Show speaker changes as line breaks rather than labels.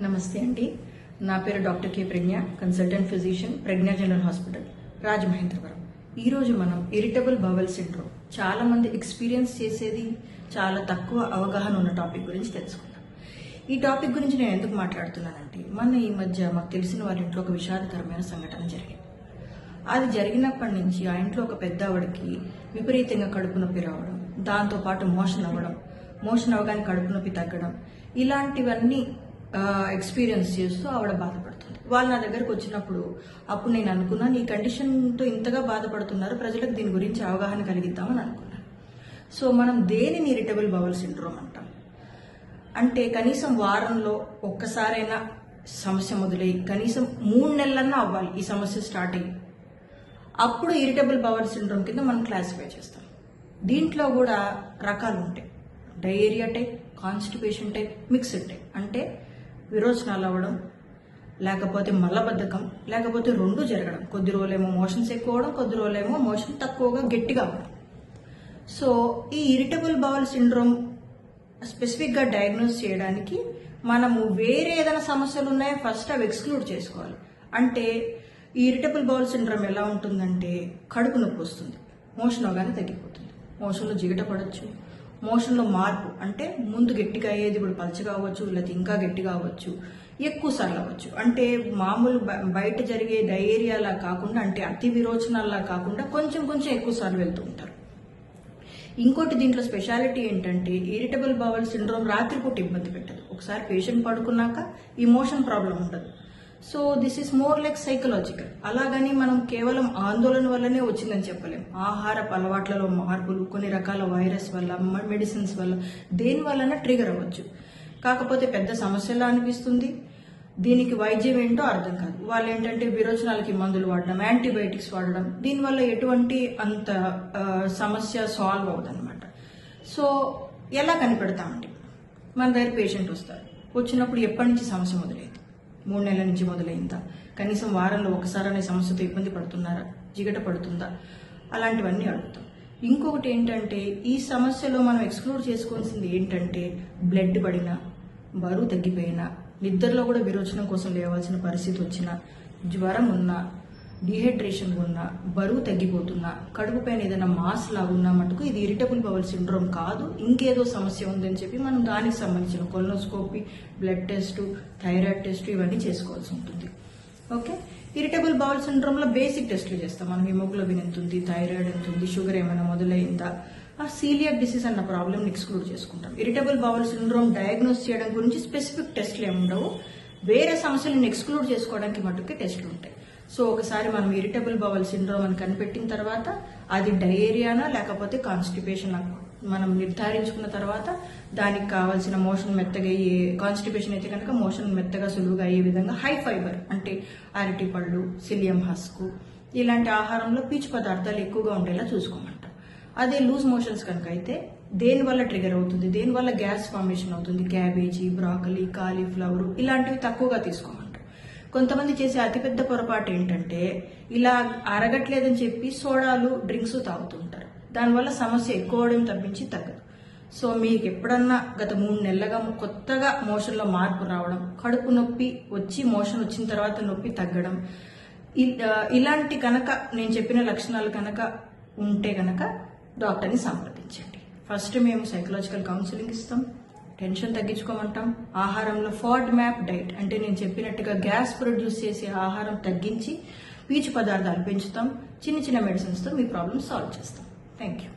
నమస్తే అండి. నా పేరు డాక్టర్ కే ప్రజ్ఞ, కన్సల్టెంట్ ఫిజిషియన్, ప్రజ్ఞ జనరల్ హాస్పిటల్, రాజమహేంద్రవరం. ఈరోజు మనం ఇరిటబుల్ బవల్ సిండ్రోమ్, చాలా మంది ఎక్స్పీరియన్స్ చేసేది, చాలా తక్కువ అవగాహన ఉన్న టాపిక్ గురించి తెలుసుకుందాం. ఈ టాపిక్ గురించి నేను ఎందుకు మాట్లాడుతున్నానంటే, ఈ మధ్య మాకు తెలిసిన వాళ్ళ ఇంట్లో ఒక విషాదకరమైన సంఘటన జరిగింది. అది జరిగినప్పటి నుంచి ఆ ఇంట్లో ఒక పెద్దవాడికి విపరీతంగా కడుపు నొప్పి రావడం, దాంతోపాటు మోషన్ అవగానే కడుపు నొప్పి తగ్గడం, ఇలాంటివన్నీ ఎక్స్పీరియన్స్ చేస్తూ ఆవిడ బాధపడుతుంది. వాళ్ళు నా దగ్గరకు వచ్చినప్పుడు అప్పుడు నేను అనుకున్నాను, ఈ కండిషన్తో ఇంతగా బాధపడుతున్నారు, ప్రజలకు దీని గురించి అవగాహన కలిగిద్దామని అనుకున్నాను. సో మనం దేనిని ఇరిటబుల్ బవల్ సిండ్రోమ్ అంటాం అంటే, కనీసం వారంలో ఒక్కసారైనా సమస్య మొదలయ్యి కనీసం 3 నెలలన్నా అవ్వాలి ఈ సమస్య స్టార్ట్ అయ్యి, అప్పుడు ఇరిటబుల్ బవల్ సిండ్రోమ్ కింద మనం క్లాసిఫై చేస్తాం. దీంట్లో కూడా రకాలు ఉంటాయి. Diarrhoea type, constipation type, mixed type. అంటే విరోచనాలు అవ్వడం, లేకపోతే మలబద్ధకం, లేకపోతే 2 జరగడం. కొద్ది రోజులేమో మోషన్స్ ఎక్కువ అవడం, కొద్ది రోజులేమో మోషన్ తక్కువగా గట్టిగా అవ్వడం. సో ఈ ఇరిటబుల్ బవల్ సిండ్రోమ్ స్పెసిఫిక్గా డయాగ్నోస్ చేయడానికి మనము వేరే ఏదైనా సమస్యలు ఉన్నాయో ఫస్ట్ అవి ఎక్స్క్లూడ్ చేసుకోవాలి. అంటే ఈ ఇరిటబుల్ బవల్ సిండ్రోమ్ ఎలా ఉంటుందంటే, కడుపు నొప్పి వస్తుంది, మోషన్ అవగానే తగ్గిపోతుంది, మోషన్లో జిగట పడవచ్చు, మోషన్లో మార్పు అంటే ముందు గట్టిగా అయ్యేది ఇప్పుడు పలచగా అవ్వచ్చు, లేకపోతే ఇంకా గట్టిగా అవ్వచ్చు, ఎక్కువ సార్లు అవ్వచ్చు. అంటే మామూలు బయట జరిగే డయేరియాలా కాకుండా, అంటే అతి విరోచనాల్లా కాకుండా కొంచెం కొంచెం ఎక్కువ సార్లు వెళ్తూ ఉంటారు. ఇంకోటి దీంట్లో స్పెషాలిటీ ఏంటంటే, ఇరిటబుల్ బవల్ సిండ్రోమ్ రాత్రిపూట ఇబ్బంది పెట్టదు. ఒకసారి పేషెంట్ పడుకున్నాక ఈ మోషన్ ప్రాబ్లం ఉండదు. So this is more like psychological. అలాగని మనం కేవలం ఆందోళన వల్లనే వచ్చిందని చెప్పలేం. ఆహారపు అలవాట్లలో మార్పులు, కొన్ని రకాల వైరస్ వల్ల, మెడిసిన్స్ వల్ల, దేని వలన ట్రిగర్ అవ్వచ్చు. కాకపోతే పెద్ద సమస్యలా అనిపిస్తుంది, దీనికి వైద్యం ఏంటో అర్థం కాదు. వాళ్ళు ఏంటంటే విరోచనాలకి మందులు వాడడం, యాంటీబయాటిక్స్ వాడడం, దీనివల్ల ఎటువంటి అంత సమస్య సాల్వ్ అవ్వదన్నమాట. సో ఎలా కనిపెడతామండి? మన దగ్గర పేషెంట్ వస్తారు, వచ్చినప్పుడు ఎప్పటి నుంచి సమస్య మొదలైంది? 3 నెలల నుంచి మొదలైందా? కనీసం వారంలో ఒకసారి అనే సమస్యతో ఇబ్బంది పడుతున్నారా? జిగట పడుతుందా? అలాంటివన్నీ అడుగుతాం. ఇంకొకటి ఏంటంటే, ఈ సమస్యలో మనం ఎక్స్క్లూడ్ చేసుకోవాల్సింది ఏంటంటే, బ్లడ్ పడినా, బరువు తగ్గిపోయినా, నిద్రలో కూడా విరోచనం కోసం లేవాల్సిన పరిస్థితి వచ్చినా, జ్వరం ఉన్నా, డిహైడ్రేషన్ ఉన్నా, బరువు తగ్గిపోతున్నా, కడుపు పైన ఏదైనా మాస్ లాగున్నా మటుకు ఇది ఇరిటబుల్ బవల్ సిండ్రోమ్ కాదు, ఇంకేదో సమస్య ఉందని చెప్పి మనం దానికి సంబంధించిన colonoscopy, blood test, thyroid test ఇవన్నీ చేసుకోవాల్సి ఉంటుంది. ఓకే, ఇరిటబుల్ బవల్ సిండ్రోమ్లో బేసిక్ టెస్టులు చేస్తాం. మనం హిమోగ్లోబిన్ ఎంత ఉంది, థైరాయిడ్ ఎంత ఉంది, షుగర్ ఏమైనా మొదలైందా, ఆ సీలియాక్ డిసీజ్ అన్న ప్రాబ్లమ్ని ఎక్స్క్లూడ్ చేసుకుంటాం. ఇరిటబుల్ బవల్ సిండ్రోమ్ డయాగ్నోస్ చేయడం గురించి స్పెసిఫిక్ టెస్టులు ఏముండవు, వేరే సమస్యలను ఎక్స్క్లూడ్ చేసుకోవడానికి మటుకే టెస్టులు ఉంటాయి. సో ఒకసారి మనం ఇరిటబుల్ బవల్ సిండ్రోమ్ అని కనిపెట్టిన తర్వాత, అది డయేరియానా లేకపోతే కాన్స్టిపేషన్ మనం నిర్ధారించుకున్న తర్వాత, దానికి కావాల్సిన మోషన్ మెత్తగా అయ్యే, కాన్స్టిపేషన్ అయితే కనుక మోషన్ మెత్తగా సులువుగా అయ్యే విధంగా హై ఫైబర్ అంటే అరటిపళ్ళు, సిలియం హస్కు ఇలాంటి ఆహారంలో పీచు పదార్థాలు ఎక్కువగా ఉండేలా చూసుకోమంటాం. అదే లూజ్ మోషన్స్ కనుక అయితే దేనివల్ల ట్రిగర్ అవుతుంది, దేనివల్ల గ్యాస్ ఫార్మేషన్ అవుతుంది, క్యాబేజీ, బ్రాకలీ, కాలీఫ్లవర్ ఇలాంటివి తక్కువగా తీసుకోమంటాం. కొంతమంది చేసే అతిపెద్ద పొరపాటు ఏంటంటే, ఇలా అరగట్లేదని చెప్పి సోడాలు, డ్రింక్స్ తాగుతుంటారు. దానివల్ల సమస్య ఎక్కువ అవడం తప్పించి తగ్గదు. సో మీకు ఎప్పుడన్నా గత 3 నెలలుగా కొత్తగా మోషన్లో మార్పు రావడం, కడుపు నొప్పి వచ్చి మోషన్ వచ్చిన తర్వాత నొప్పి తగ్గడం, ఇలాంటి కనుక నేను చెప్పిన లక్షణాలు కనుక ఉంటే కనుక డాక్టర్ని సంప్రదించండి. ఫస్ట్ మేము సైకలాజికల్ కౌన్సిలింగ్ ఇస్తాం, టెన్షన్ తగ్గించుకోమంటాం, ఆహారంలో FODMAP డైట్ అంటే నేను చెప్పినట్టుగా గ్యాస్ ప్రొడ్యూస్ చేసే ఆహారం తగ్గించి పీచు పదార్థాలు పెంచుతాం, చిన్న చిన్న మెడిసిన్స్తో మీ ప్రాబ్లమ్ సాల్వ్ చేస్తాం. Thank you.